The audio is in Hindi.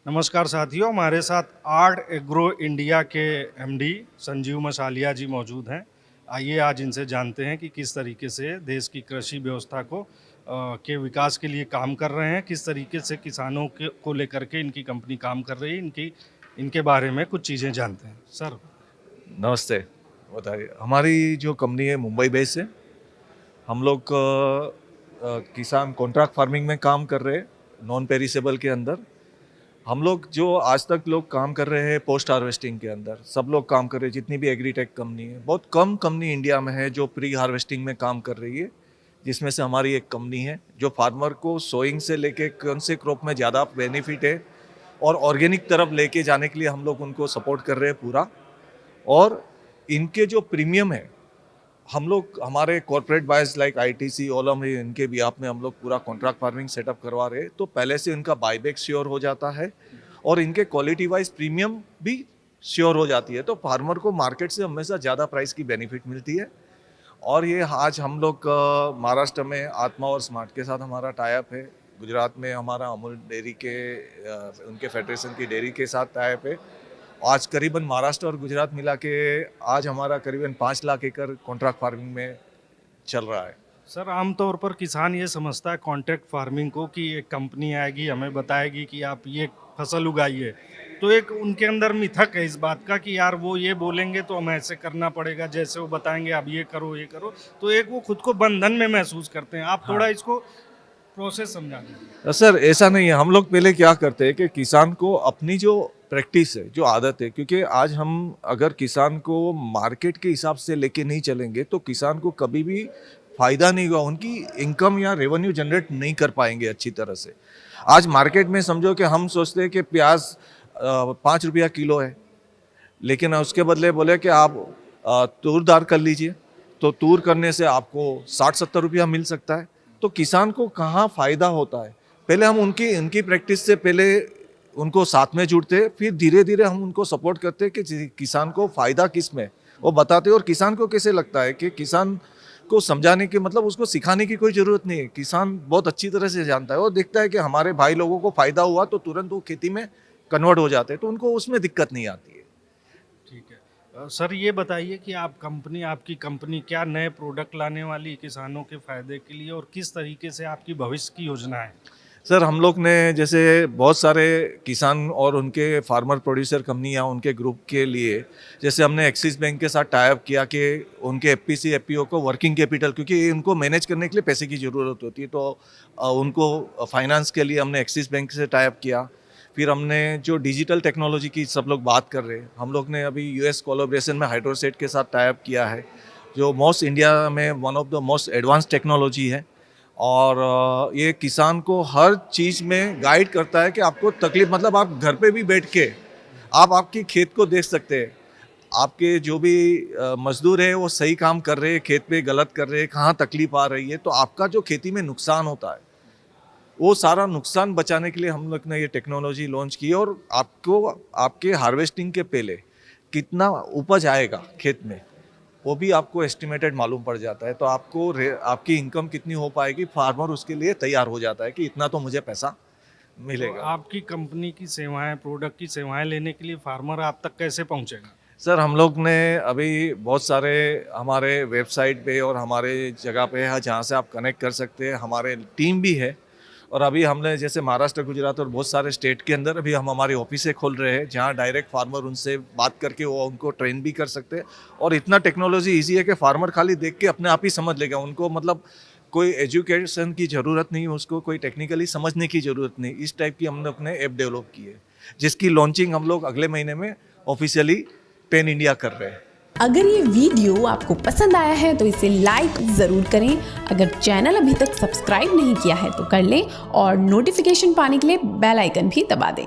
नमस्कार साथियों, हमारे साथ आर्ट एग्रो इंडिया के एमडी संजीव मसालिया जी मौजूद हैं। आइए आज इनसे जानते हैं कि किस तरीके से देश की कृषि व्यवस्था के विकास के लिए काम कर रहे हैं, किस तरीके से किसानों को लेकर के इनकी कंपनी काम कर रही है। इनके बारे में कुछ चीज़ें जानते हैं। सर नमस्ते। बताइए। हमारी जो कंपनी है मुंबई बेस है। हम लोग किसान कॉन्ट्रैक्ट फार्मिंग में काम कर रहे हैं, नॉन पेरिसेबल के अंदर। हम लोग जो आज तक लोग काम कर रहे हैं पोस्ट हार्वेस्टिंग के अंदर, सब लोग काम कर रहे हैं। जितनी भी एग्रीटेक कंपनी है, बहुत कम कंपनी इंडिया में है जो प्री हार्वेस्टिंग में काम कर रही है, जिसमें से हमारी एक कंपनी है जो फार्मर को सोइंग से लेके कौन से क्रॉप में ज़्यादा बेनिफिट है और ऑर्गेनिक तरफ लेके जाने के लिए हम लोग उनको सपोर्ट कर रहे हैं पूरा। और इनके जो प्रीमियम है, हम लोग हमारे corporate buyers like ITC Olam है, इनके भी आप में हम लोग पूरा कॉन्ट्रैक्ट फार्मिंग सेटअप करवा रहे हैं, तो पहले से इनका बायबैक श्योर हो जाता है और इनके क्वालिटी वाइज प्रीमियम भी श्योर हो जाती है। तो फार्मर को मार्केट से हमेशा ज़्यादा प्राइस की बेनिफिट मिलती है। और ये आज हम लोग महाराष्ट्र में आत्मा और स्मार्ट के साथ हमारा टाई अप है। गुजरात में हमारा अमूल डेयरी के उनके फेडरेशन की डेयरी के साथ टाई अप है। आज करीबन महाराष्ट्र और गुजरात मिला के आज हमारा करीबन 5 लाख एकड़ कॉन्ट्रैक्ट फार्मिंग में चल रहा है। सर आमतौर पर किसान ये समझता है कॉन्ट्रैक्ट फार्मिंग को कि एक कंपनी आएगी, हमें बताएगी कि आप ये फसल उगाइए, तो एक उनके अंदर मिथक है इस बात का कि यार वो ये बोलेंगे तो हमें ऐसे करना पड़ेगा, जैसे वो बताएंगे अब ये करो, तो एक वो खुद को बंधन में महसूस करते हैं। आप थोड़ा इसको प्रोसेस समझा दीजिए। सर ऐसा नहीं है। हम लोग पहले क्या करते हैं कि किसान को अपनी जो प्रैक्टिस है, जो आदत है, क्योंकि आज हम अगर किसान को मार्केट के हिसाब से लेके नहीं चलेंगे तो किसान को कभी भी फायदा नहीं होगा, उनकी इनकम या रेवेन्यू जनरेट नहीं कर पाएंगे अच्छी तरह से। आज मार्केट में समझो कि हम सोचते हैं कि प्याज 5 रुपया किलो है, लेकिन उसके बदले बोले कि आप तूर दाल कर लीजिए, तो तूर करने से आपको 60-70 रुपया मिल सकता है। तो किसान को कहाँ फ़ायदा होता है, पहले हम उनकी प्रैक्टिस से पहले उनको साथ में जुड़ते, फिर धीरे धीरे हम उनको सपोर्ट करते कि किसान को फ़ायदा किस में वो बताते। और किसान को कैसे लगता है कि किसान को समझाने के मतलब उसको सिखाने की कोई ज़रूरत नहीं है। किसान बहुत अच्छी तरह से जानता है और देखता है कि हमारे भाई लोगों को फ़ायदा हुआ तो तुरंत वो खेती में कन्वर्ट हो जाते हैं, तो उनको उसमें दिक्कत नहीं आती है। ठीक है। सर ये बताइए कि आपकी कंपनी क्या नए प्रोडक्ट लाने वाली है किसानों के फ़ायदे के लिए, और किस तरीके से आपकी भविष्य की योजना है? सर हम लोग ने जैसे बहुत सारे किसान और उनके फार्मर प्रोड्यूसर कंपनी या उनके ग्रुप के लिए, जैसे हमने एक्सिस बैंक के साथ टाई अप किया कि उनके एफपीसी एफपीओ को वर्किंग कैपिटल, क्योंकि उनको मैनेज करने के लिए पैसे की ज़रूरत होती है, तो उनको फाइनेंस के लिए हमने एक्सिस बैंक से टाई अप किया। फिर हमने जो डिजिटल टेक्नोलॉजी की सब लोग बात कर रहे हैं, हम लोग ने अभी यूएस कोलैबोरेशन में हाइड्रोसेट के साथ टाई अप किया है, जो मोस्ट इंडिया में one of the most advance technology है। और ये किसान को हर चीज़ में गाइड करता है कि आपको तकलीफ मतलब आप घर पे भी बैठ के आप आपकी खेत को देख सकते हैं। आपके जो भी मजदूर है वो सही काम कर रहे हैं, खेत पे गलत कर रहे हैं, कहाँ तकलीफ आ रही है, तो आपका जो खेती में नुकसान होता है वो सारा नुकसान बचाने के लिए हम लोग ने ये टेक्नोलॉजी लॉन्च की। और आपको आपके हार्वेस्टिंग के पहले कितना उपज आएगा खेत में वो भी आपको एस्टिमेटेड मालूम पड़ जाता है, तो आपको आपकी इनकम कितनी हो पाएगी, फार्मर उसके लिए तैयार हो जाता है कि इतना तो मुझे पैसा मिलेगा। तो आपकी कंपनी की सेवाएं, प्रोडक्ट की सेवाएं लेने के लिए फार्मर आप तक कैसे पहुंचेगा? सर हम लोग ने अभी बहुत सारे हमारे वेबसाइट पे और हमारे जगह पे है जहाँ से आप कनेक्ट कर सकते हैं। हमारे टीम भी है, और अभी हमने जैसे महाराष्ट्र, गुजरात और बहुत सारे स्टेट के अंदर अभी हम हमारी ऑफिसें खोल रहे हैं, जहाँ डायरेक्ट फार्मर उनसे बात करके वो उनको ट्रेन भी कर सकते हैं। और इतना टेक्नोलॉजी ईजी है कि फार्मर खाली देख के अपने आप ही समझ लेगा। उनको मतलब कोई एजुकेशन की ज़रूरत नहीं, उसको कोई टेक्निकली समझने की ज़रूरत नहीं। इस टाइप की हमने अपने ऐप डेवलप की है, जिसकी लॉन्चिंग हम लोग अगले महीने में ऑफिशियली पैन इंडिया कर रहे हैं। अगर ये वीडियो आपको पसंद आया है तो इसे लाइक ज़रूर करें। अगर चैनल अभी तक सब्सक्राइब नहीं किया है तो कर लें और नोटिफिकेशन पाने के लिए बेल आइकन भी दबा दें।